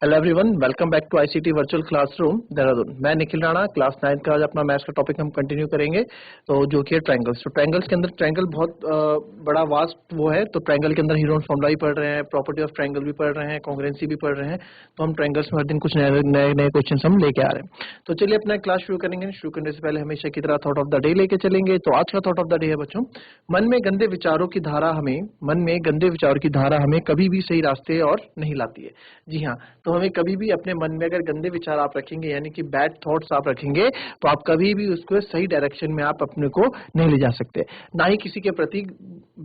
Hello everyone, welcome back to ICT virtual classroom Dehradun. मैं Nikhil Rana, class 9 का आज अपना मैथ्स का टॉपिक हम कंटिन्यू करेंगे। तो जो कि है ट्रायंगल्स। तो ट्रायंगल्स के अंदर ट्रायंगल बहुत बड़ा वास्ट वो है। तो ट्रायंगल के अंदर हीरोन फॉर्मूला भी पढ़ रहे हैं, प्रॉपर्टी ऑफ ट्रायंगल भी पढ़ रहे हैं, कॉन्ग्रुएंसी भी पढ़ रहे हैं। तो हम ट्रायंगल्स में हर दिन कुछ नए क्वेश्चन हम लेके आ रहे हैं। तो चलिए अपना क्लास शुरू करेंगे। शुरू करने से पहले हमेशा की तरह थॉट ऑफ द डे लेके चलेंगे। तो आज का थॉट ऑफ द डे है बच्चों, मन में गंदे विचारों की धारा हमें कभी भी सही रास्ते और नहीं लाती है। जी हाँ, तो हमें कभी भी अपने मन में अगर गंदे विचार आप रखेंगे, यानी कि बैड थॉट्स आप रखेंगे, तो आप कभी भी उसको सही डायरेक्शन में आप अपने को नहीं ले जा सकते। ना ही किसी के प्रति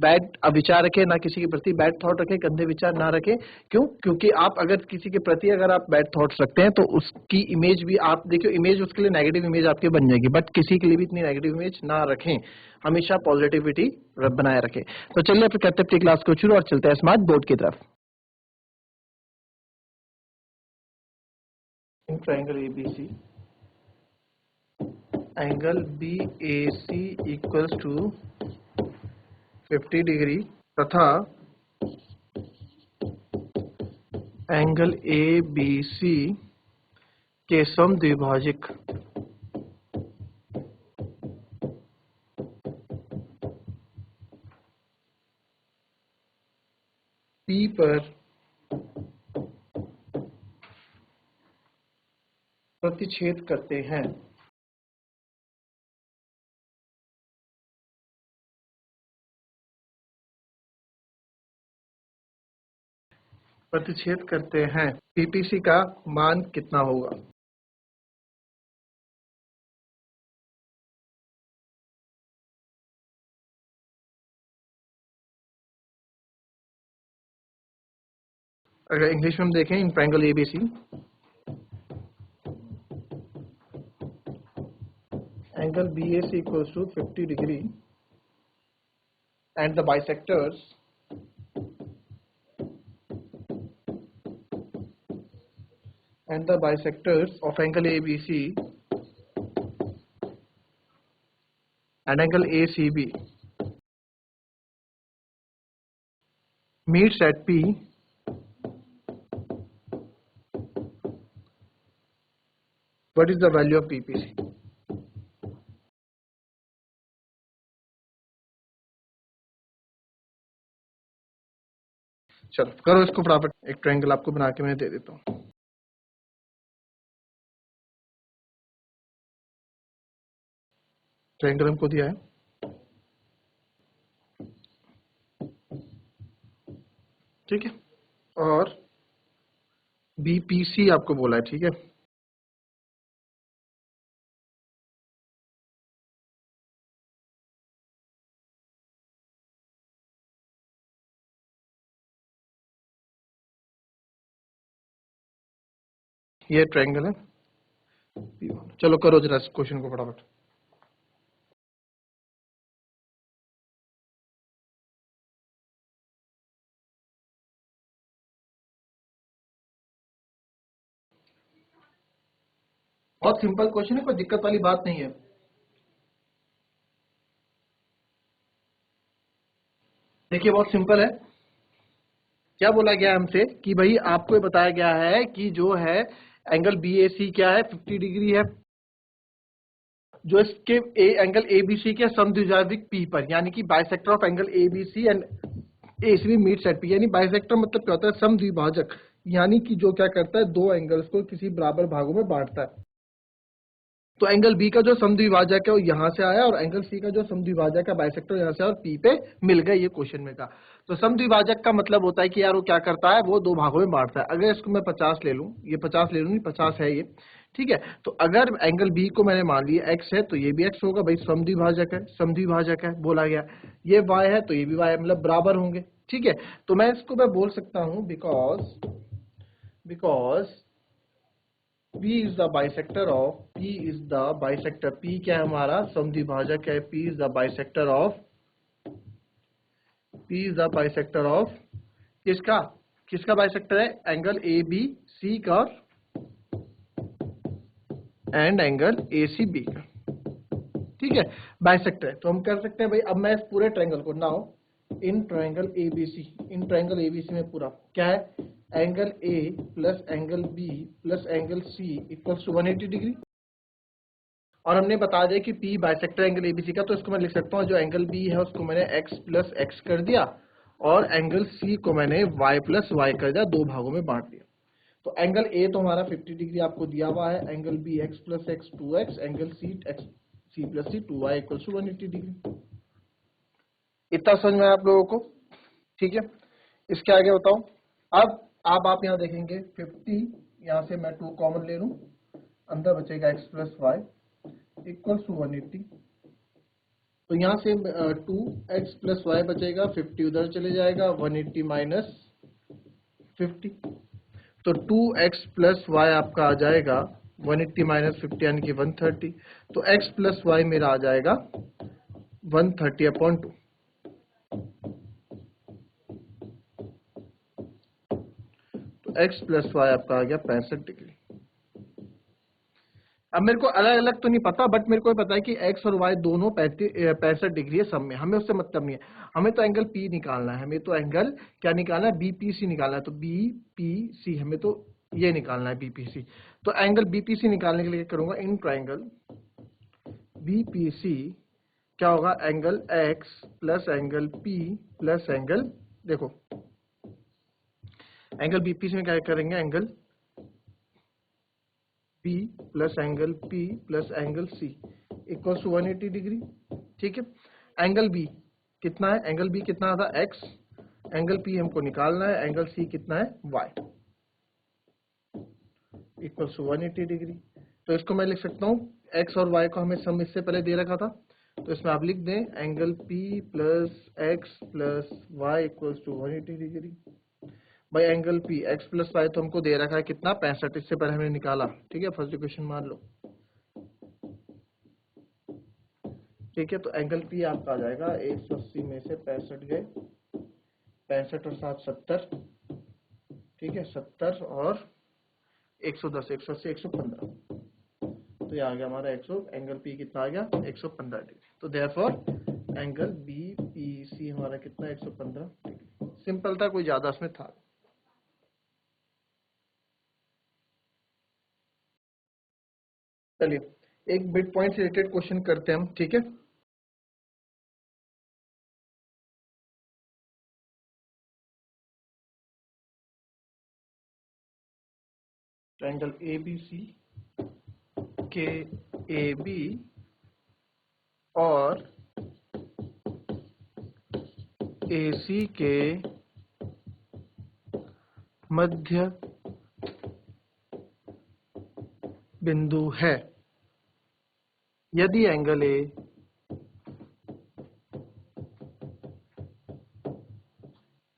बैड विचार रखें, ना किसी के प्रति बैड थॉट रखें, गंदे विचार ना रखें। क्यों? क्योंकि आप अगर किसी के प्रति अगर आप बैड थॉट्स रखते हैं तो उसकी इमेज भी आप देखिए, इमेज उसके लिए नेगेटिव इमेज आपकी बन जाएगी। बट किसी के लिए भी इतनी नेगेटिव इमेज ना रखें, हमेशा पॉजिटिविटी बनाए रखें। तो चलिए फिर करते हैं क्लास को शुरू और चलते हैं स्मार्ट बोर्ड की तरफ। In triangle ABC, angle BAC equals to 50 degree तथा एंगल ABC के समद्विभाजक P पर प्रतिच्छेद करते हैं। PPC का मान कितना होगा? अगर इंग्लिश में हम देखें, in triangle ABC, angle BAC equals to 50 degree and the bisectors of angle ABC and angle ACB meets at P. What is the value of PPC? चलो करो इसको फटाफट। एक ट्रायंगल आपको बना के मैं दे देता हूँ। ट्रायंगल हमको दिया है, ठीक है, और BPC आपको बोला है, ठीक है। ये ट्रायंगल है। चलो करो जरा इस क्वेश्चन को फटाफट। बहुत सिंपल क्वेश्चन है, कोई दिक्कत वाली बात नहीं है। देखिए बहुत सिंपल है। क्या बोला गया हमसे कि भाई आपको बताया गया है कि जो है एंगल BAC क्या है, 50 डिग्री है, जो इसके एंगल ABC के समद्विभाजक P पर, यानी कि bisector of angle ABC and ACB meets eight P। यानी बाइसेक्टर मतलब क्या होता है? समद्विभाजक, यानी कि जो क्या करता है, दो एंगल्स को किसी बराबर भागों में बांटता है। तो एंगल B का जो समद्विभाजक है वो यहाँ से आया, और एंगल C का जो समद्विभाजक है बाइसेक्टर यहाँ से, और P पे मिल गया। ये क्वेश्चन में का तो समद्विभाजक का मतलब होता है कि यार वो क्या करता है, वो दो भागों में बांटता है। अगर इसको मैं 50 ले लूं, ये 50 ले लूं, नहीं 50 है ये, ठीक है। तो अगर एंगल B को मैंने मान लिया x है, तो ये भी x होगा भाई, समद्विभाजक है बोला गया। ये y है तो ये भी y है, मतलब बराबर होंगे, ठीक है। तो मैं इसको मैं बोल सकता हूं because P is the bisector of P क्या है हमारा? समद्विभाजक है। P is the bisector of किसका बाइसेक्टर है? एंगल ABC का एंड एंगल ACB का, ठीक है, बाइसेक्टर है। तो हम कर सकते हैं भाई, अब मैं इस पूरे ट्रायंगल को नाउ इन ट्रायंगल ABC में पूरा क्या है, angle A plus angle B plus angle C equals to 180 degree. और हमने बता दिया कि P बाइसेक्टर एंगल एबीसी का, तो इसको मैं लिख सकता हूँ जो एंगल B है उसको मैंने x प्लस एक्स कर दिया और एंगल C को मैंने y प्लस वाई कर दिया, दो भागों में बांट दिया। तो एंगल A तो हमारा 50 डिग्री आपको दिया हुआ है, angle B x plus x 2x, angle C plus C 2y equals to 180 degree. इतना समझ में आप लोगों को? ठीक है, इसके आगे बताओ। अब आप यहाँ देखेंगे 50, यहाँ से मैं 2 कॉमन ले लूं, अंदर बचेगा x plus y equals to 180। तो यहाँ से 2x प्लस वाई बचेगा, 50 उधर चले जाएगा, 180 माइनस 50। तो 2x प्लस वाई आपका आ जाएगा 180 माइनस 50 यानी कि 130। तो x प्लस वाई मेरा आ जाएगा 130/2। तो x प्लस वाई आपका आ गया 65 डिग्री। अब मेरे को अलग अलग तो नहीं पता, बट मेरे को पता है कि x और y दोनों 65 डिग्री है सब में, हमें उससे मतलब नहीं है। हमें तो एंगल P निकालना है, हमें तो एंगल क्या निकालना है, BPC निकालना है। तो BPC हमें तो ये निकालना है, BPC। तो एंगल BPC निकालने के लिए करूंगा इन ट्राइंगल BPC क्या होगा, angle x plus angle P plus angle, देखो एंगल BPC में क्या करेंगे, angle P plus angle P plus angle C equal to 180 degree. ठीक है, एंगल B कितना है, एंगल B कितना था x, एंगल P हमको निकालना है, एंगल C कितना है y इक्वल टू 180 डिग्री। तो इसको मैं लिख सकता हूँ, x और y को हमें सम इससे पहले दे रखा था, तो इसमें आप लिख दें angle P plus x plus y equal to 180 degree. भाई angle P x plus y तो हमको दे रखा है कितना, 65, इससे पहले हमने निकाला। ठीक है, फर्स्ट इक्वेशन मान लो। ठीक है, तो एंगल P आपका आ जाएगा 180 में से 65 गए, 65 और 7 70। ठीक है, 70 और 110, 180, 115। तो ये आ गया हमारा 100, एंगल P कितना आ गया 115 डिग्री। तो देयरफॉर एंगल BPC हमारा कितना 115 डिग्री। सिंपल था, कोई ज्यादा इसमें था। चलिए एक मिड पॉइंट से रिलेटेड क्वेश्चन करते हैं हम। ठीक है, ट्रायंगल ABC के AB और AC के मध्य बिंदु है यदि angle A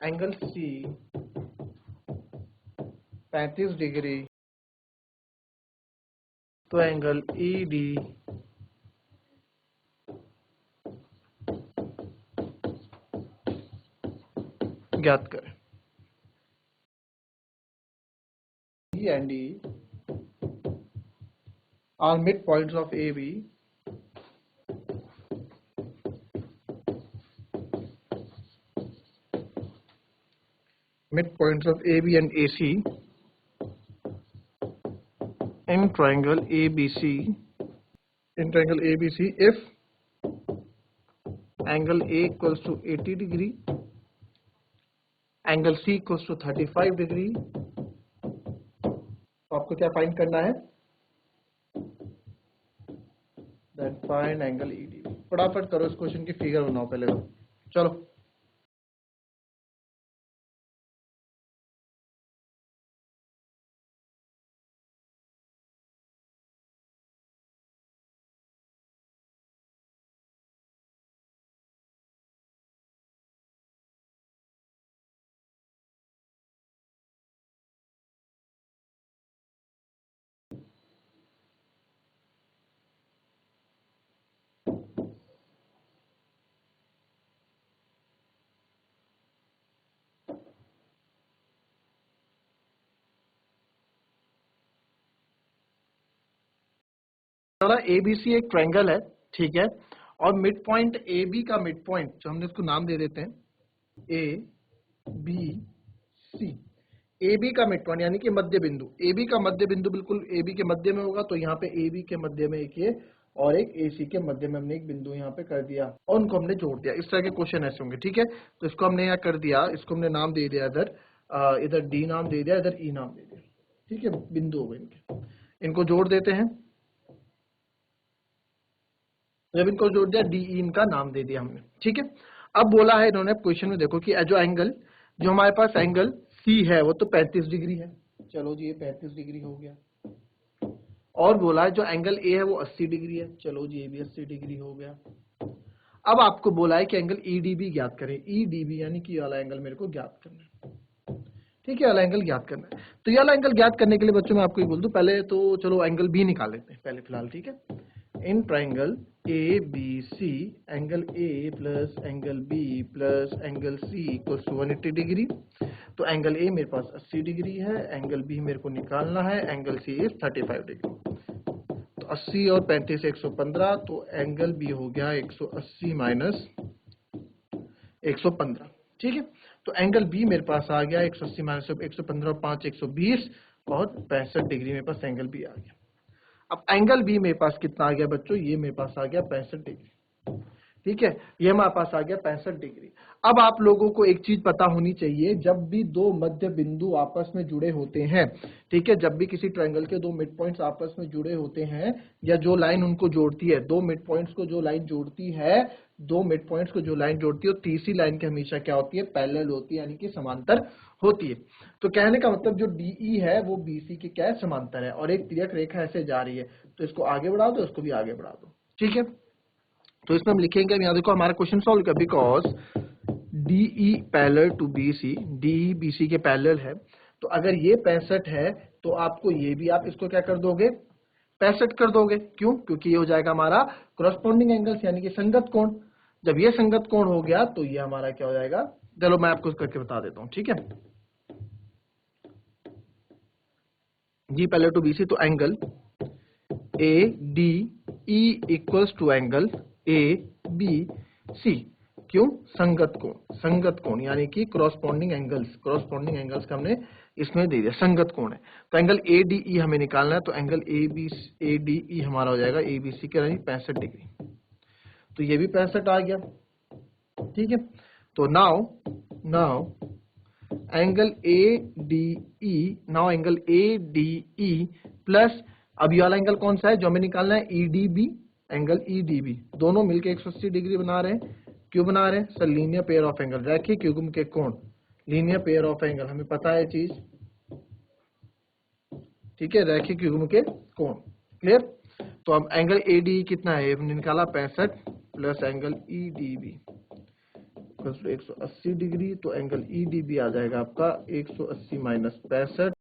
angle C 35 degree, तो एंगल ED ज्ञात करें। E and E are midpoints of AB midpoints of AB and AC in triangle ABC if angle A equals to 80 degree, angle C equals to 35 degree। तो आपको क्या find करना है, then find angle ED। फटाफट करो, इस question की figure बनाओ पहले तो। चलो ABC एक ट्रायंगल है, ठीक है, और मिड पॉइंट AB का मिड पॉइंट जो हमने इसको नाम दे देते हैं ABC, ए बी का मिड पॉइंट यानी कि मध्य बिंदु, ए बी का मध्य बिंदु बिल्कुल ए बी के मध्य में होगा, तो यहाँ पे ए बी के मध्य में एक ये और एक ए सी के मध्य में हमने एक बिंदु यहाँ पे कर दिया और उनको हमने जोड़ दिया। इस तरह के क्वेश्चन ऐसे होंगे, ठीक है। तो इसको हमने यहाँ कर दिया, इसको हमने नाम दे दिया इधर, इधर डी नाम दे दिया, इधर ई नाम दे दिया, ठीक है। बिंदु हो गए इनके, इनको जोड़ देते हैं। जब इनको जोड़ दिया, डी ई इनका नाम दे दिया हमने, ठीक है। अब बोला है इन्होंने क्वेश्चन में, देखो कि जो एंगल, जो हमारे पास एंगल सी है वो तो 35 डिग्री है, चलो जी ये 35 डिग्री हो गया। और बोला है जो एंगल ए है वो 80 डिग्री है, चलो जी ये भी 80 डिग्री हो गया। अब आपको बोला है कि एंगल ईडीबी ज्ञात करें, ईडीबी यानी कि ये वाला एंगल मेरे को ज्ञात करना है, ठीक है, वाला एंगल ज्ञात करना है। तो ये वाला एंगल ज्ञात करने के लिए बच्चों मैं आपको ये बोल दूं, पहले तो चलो एंगल बी निकाल लेते हैं पहले फिलहाल, ठीक है। In triangle A B C, angle A plus angle B plus angle C equals to 180 degree. तो एंगल ए मेरे पास 80 डिग्री है, एंगल बी मेरे को निकालना है, एंगल सी इज 35 डिग्री। तो 80 और 35 115, तो एंगल बी हो गया 180 माइनस 115, ठीक है। तो एंगल बी मेरे पास आ गया 180 माइनस 115 और 5 120 और 65 डिग्री मेरे पास एंगल बी आ गया। अब एंगल बी मेरे पास कितना आ गया बच्चों, ये मेरे पास आ गया 65 डिग्री, ठीक है, ये हमारे पास आ गया 65 डिग्री। अब आप लोगों को एक चीज पता होनी चाहिए, जब भी दो मध्य बिंदु आपस में जुड़े होते हैं, ठीक है, जब भी किसी ट्रायंगल के दो मिड पॉइंट्स आपस में जुड़े होते हैं, या जो लाइन उनको जोड़ती है, दो मिड पॉइंट्स को जो लाइन जोड़ती है, दो मिड पॉइंट्स को जो लाइन जोड़ती है, वो तीसरी लाइन की हमेशा क्या होती है, पैरेलल होती है, यानी कि समांतर होती है। तो कहने का मतलब जो डीई है वो बीसी के क्या है, समांतर है, और एक तिर्यक रेखा ऐसे जा रही है, तो इसको आगे बढ़ा दो, इसको भी आगे बढ़ा दो, ठीक है। तो इसमें हम लिखेंगे, यहाँ देखो हमारा क्वेश्चन सॉल्व कर, because DE parallel to BC, DE BC के पैरेलल है, तो अगर ये 65 है तो आपको ये भी आप इसको क्या कर दोगे, 65 कर दोगे। क्यों? क्योंकि ये हो जाएगा हमारा क्रॉसपोंडिंग एंगल्स यानी कि संगत कोण। जब ये संगत कोण हो गया तो ये हमारा क्या हो जाएगा, चलो मैं आपको करके बता देता हूं, ठीक है जी। पैरेलल टू बीसी, तो angle A D E equals to angle A B C. क्यों? संगत कोण, संगत कोण यानी कि क्रॉसपोंडिंग एंगल्स, क्रॉसपोंडिंग एंगल्स का हमने इसमें दे दिया, संगत कोण है। तो एंगल ए डी ई हमें निकालना है, तो एंगल ए डी ई हमारा हो जाएगा ए बी सी के 65 डिग्री। तो ये भी 65 आ गया, ठीक है। तो now now angle A D E, now angle A D E plus, अब ये वाला एंगल कौन सा है जो हमें निकालना है, E D B, angle E D B, दोनों मिलके 180 डिग्री बना रहे हैं। क्यों बना रहे हैं sir? Linear pair of angle, रैखिक युग्म के कोण, लीनियर पेयर ऑफ एंगल, हमें पता है चीज, ठीक है, रैखिक युग्म के कोण, क्लियर। तो अब एंगल ए डी कितना है, हमने निकाला 65 plus angle E D B 180 degree, तो एंगल ई डी बी आ जाएगा आपका 180 माइनस 65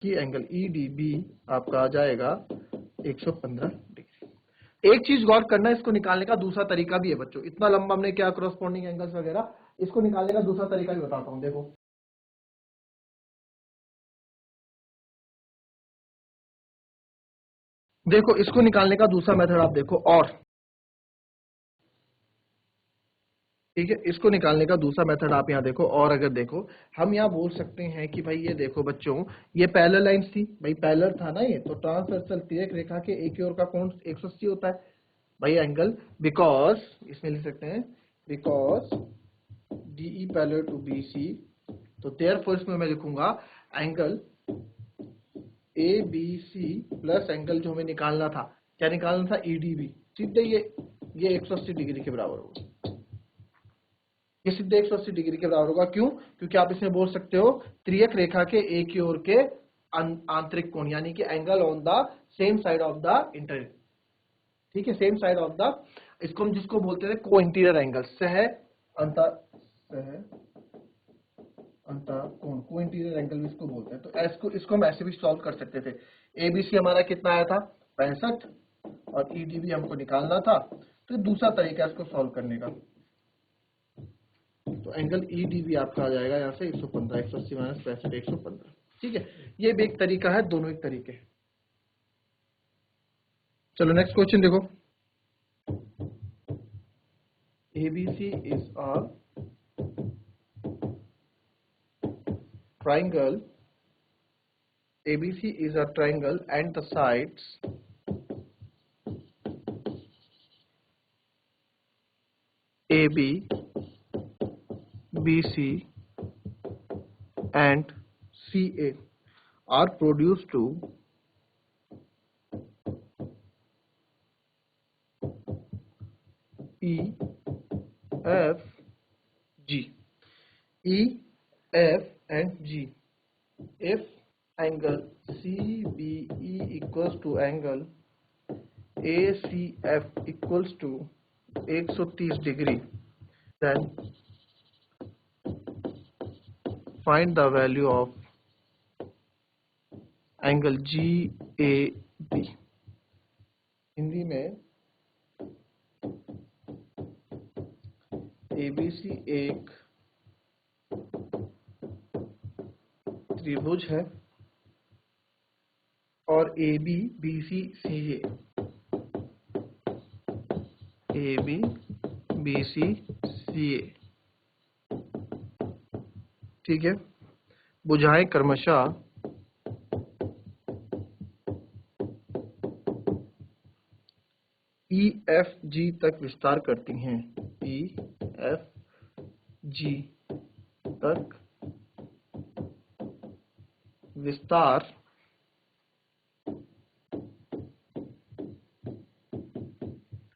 की एंगल ई डी बी आपका आ जाएगा 115 डिग्री। एक चीज गौर करना, इसको निकालने का दूसरा तरीका भी है बच्चों, इतना लंबा हमने क्या क्रॉसपोंडिंग एंगल्स वगैरह, इसको निकालने का दूसरा तरीका भी बताता हूं। देखो देखो इसको निकालने का दूसरा मेथड आप देखो, और ठीक है, इसको निकालने का दूसरा मेथड आप यहाँ देखो, और अगर देखो हम यहाँ बोल सकते हैं कि भाई ये देखो बच्चों, ये पैरेलल लाइंस थी भाई, पैरेलल था ना ये, तो ट्रांसवर्सल तिर्यक रेखा के एक ही ओर का कोण 180 होता है भाई एंगल, बिकॉज इसमें लिख सकते हैं because DE parallel to BC, तो देयरफॉर इसमें मैं लिखूंगा angle A B C plus angle जो हमें निकालना था, क्या निकालना था, ईडीबी, सीधे ये 180 डिग्री के बराबर होगा, ये सीधे 180 डिग्री के बराबर होगा। क्यों? क्योंकि आप इसमें बोल सकते हो त्रियक रेखा के एक ही ओर के आंतरिक कोण, यानी कि angle on the same side of the inter, ठीक है, सेम साइड ऑफ द, इसको हम जिसको बोलते थे को इंटीरियर एंगल, सह अंत कोण, को इंटीरियर एंगल भी इसको बोलते हैं। तो इसको हम ऐसे भी सॉल्व कर सकते थे, एबीसी हमारा कितना आया था 65 और ईडीबी हमको निकालना था, तो दूसरा तरीका है इसको सॉल्व करने का। तो एंगल ई डी भी आपका आ जाएगा यहाँ से 115, 180 माइनस 65 115, ठीक है। ये भी एक तरीका है, दोनों एक तरीके। चलो नेक्स्ट क्वेश्चन देखो, ABC is a triangle, ABC is a triangle and the sides AB, BC and CA are produced to E, F, G. E, F and G. If angle CBE equals to angle ACF equals to 130 degree, then find the value of angle GAB. Hindi में ABC एक त्रिभुज है और AB BC CA, AB BC CA, ठीक है। भुजाएं क्रमशः EFG तक विस्तार करती हैं, EFG तक विस्तार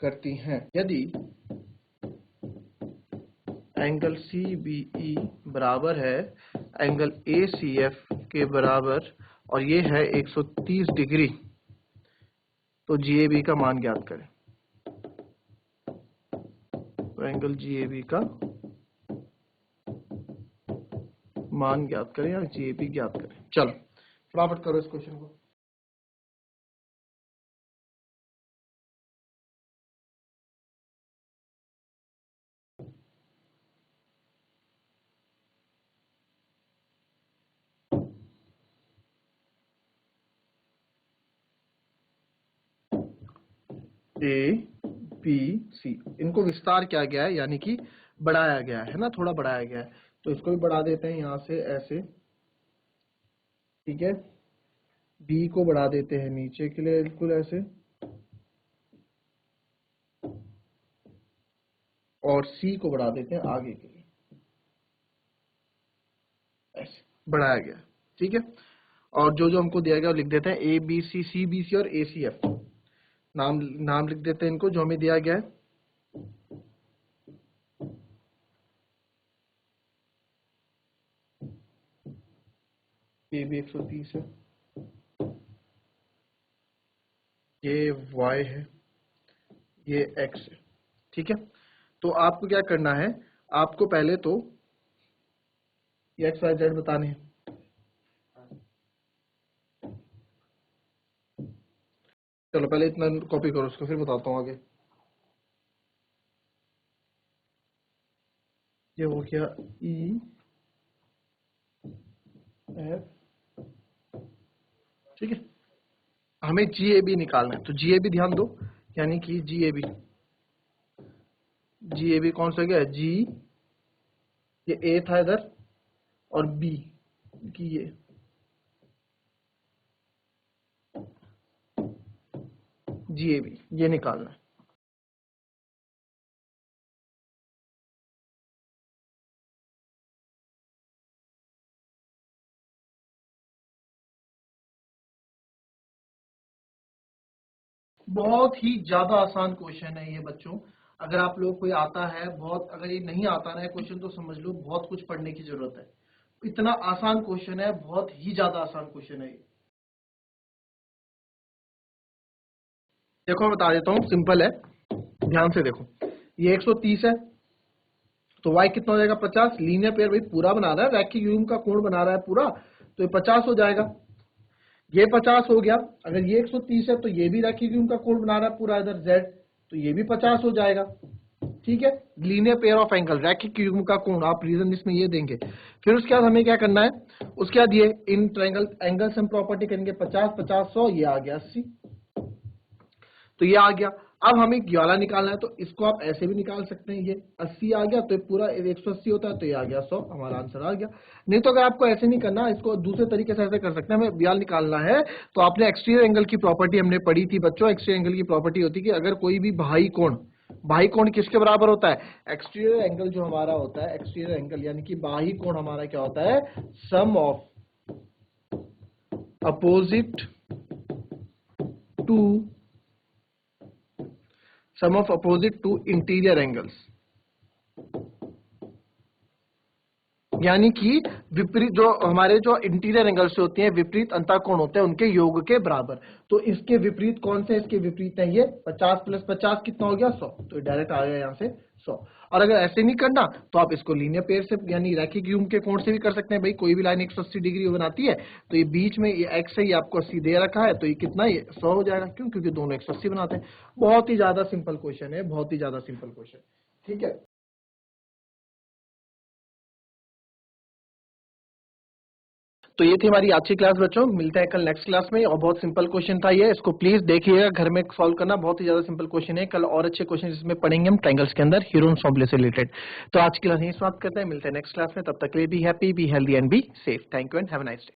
करती हैं यदि एंगल CBE बराबर है एंगल ACF के बराबर और ये है 130 डिग्री, तो GAB का मान ज्ञात करें। तो एंगल GAB का मान ज्ञात करें या GAB ज्ञात करें। चलो फटाफट करो इस क्वेश्चन को। ABC इनको विस्तार किया गया है, यानी कि बढ़ाया गया है ना, थोड़ा बढ़ाया गया है, तो इसको भी बढ़ा देते हैं यहां से ऐसे, ठीक है। B को बढ़ा देते हैं नीचे के लिए बिल्कुल ऐसे, और C को बढ़ा देते हैं आगे के लिए, ऐसे बढ़ाया गया, ठीक है। और जो जो हमको दिया गया वो लिख देते हैं ABC, CBC और ACF, नाम लिख देते हैं इनको जो हमें दिया गया है। ये भी 130 है, ये Y है, ये X है, ठीक है। तो आपको क्या करना है, आपको पहले तो ये X Y Z बताने हैं। चलो पहले इतना कॉपी करो उसको, फिर बताता हूँ आगे। ये हो गया E F, ठीक है। हमें GAB निकालना है, तो GAB ध्यान दो, यानी कि GAB कौन सा गया G, ये A था इधर और B की ये GAB, ये निकालना है। बहुत ही ज्यादा आसान क्वेश्चन है ये बच्चों, अगर आप लोग कोई आता है बहुत, अगर ये नहीं आता ना क्वेश्चन तो समझ लो बहुत कुछ पढ़ने की जरूरत है, इतना आसान क्वेश्चन है, बहुत ही ज्यादा आसान क्वेश्चन है ये। देखो मैं बता देता हूँ, सिंपल है, ध्यान से देखो। ये 130 है, तो y कितना हो जाएगा 50, लीनियर पेयर भाई पूरा बना रहा है, रैखिक युग्म का कोण बना रहा है पूरा, तो ये 50 हो जाएगा। ये 50 हो गया, अगर ये 130 है तो ये भी रैखिक युग्म का कोण बना रहा है पूरा इधर z, तो ये भी 50 हो जाएगा, ठीक है। लीनियर पेयर ऑफ एंगल, रैखिक युग्म का कोण, आप रीजन इसमें ये देंगे। फिर उसके बाद हमें क्या करना है, उसके बाद ये इन ट्रायंगल एंगल्स हम प्रॉपर्टी करेंगे, 50 50 100, ये आ गया 80, तो ये आ गया। अब हमें ये वाला निकालना है, तो इसको आप ऐसे भी निकाल सकते हैं, ये 80 आ गया तो ये पूरा 180 होता है, तो ये आ गया 100, हमारा आंसर आ गया। नहीं तो अगर आपको ऐसे नहीं करना, इसको दूसरे तरीके से ऐसे कर सकते हैं, हमें व्याल निकालना है, तो आपने एक्सटीरियर एंगल की प्रॉपर्टी हमने पढ़ी थी बच्चों। एक्सटीरियर एंगल की प्रॉपर्टी होती है कि अगर कोई भी बाही कोण किसके बराबर होता है, एक्सटीरियर एंगल जो हमारा होता है, एक्सटीरियर एंगल यानी कि बाही कोण हमारा क्या होता है, sum of opposite to interior angles, यानी कि विपरीत जो हमारे जो इंटीरियर एंगल्स होते हैं, विपरीत अंतःकोण होते हैं, उनके योग के बराबर। तो इसके विपरीत कौन से, इसके विपरीत है ये 50 प्लस 50 कितना हो गया 100, तो डायरेक्ट आ गया यहाँ से 100। और अगर ऐसे नहीं करना तो आप इसको लीनियर पेयर से यानी रैखिक युग्म के कोण से भी कर सकते हैं। भाई कोई भी लाइन 180 डिग्री बनाती है, तो ये बीच में ये एक्स है, ये आपको 80 दे रखा है, तो ये कितना, ये 100 हो जाएगा। क्यों? क्योंकि दोनों 180 बनाते हैं। बहुत ही ज्यादा सिंपल क्वेश्चन है, बहुत ही ज्यादा सिंपल क्वेश्चन। ठीक है, तो ये थी हमारी आज की क्लास बच्चों। मिलते हैं कल नेक्स्ट क्लास में। और बहुत सिंपल क्वेश्चन था ये, इसको प्लीज देखिएगा, घर में सॉल्व करना, बहुत ही ज्यादा सिंपल क्वेश्चन है। कल और अच्छे क्वेश्चन इसमें पढ़ेंगे हम ट्रायंगल्स के अंदर हीरोन फॉर्मूले से रिलेटेड। तो आज की क्लास यही समाप्त करते हैं, मिलते हैं नेक्स्ट क्लास में। तब तक के लिए be happy, be healthy and be safe. Thank you and have a nice day.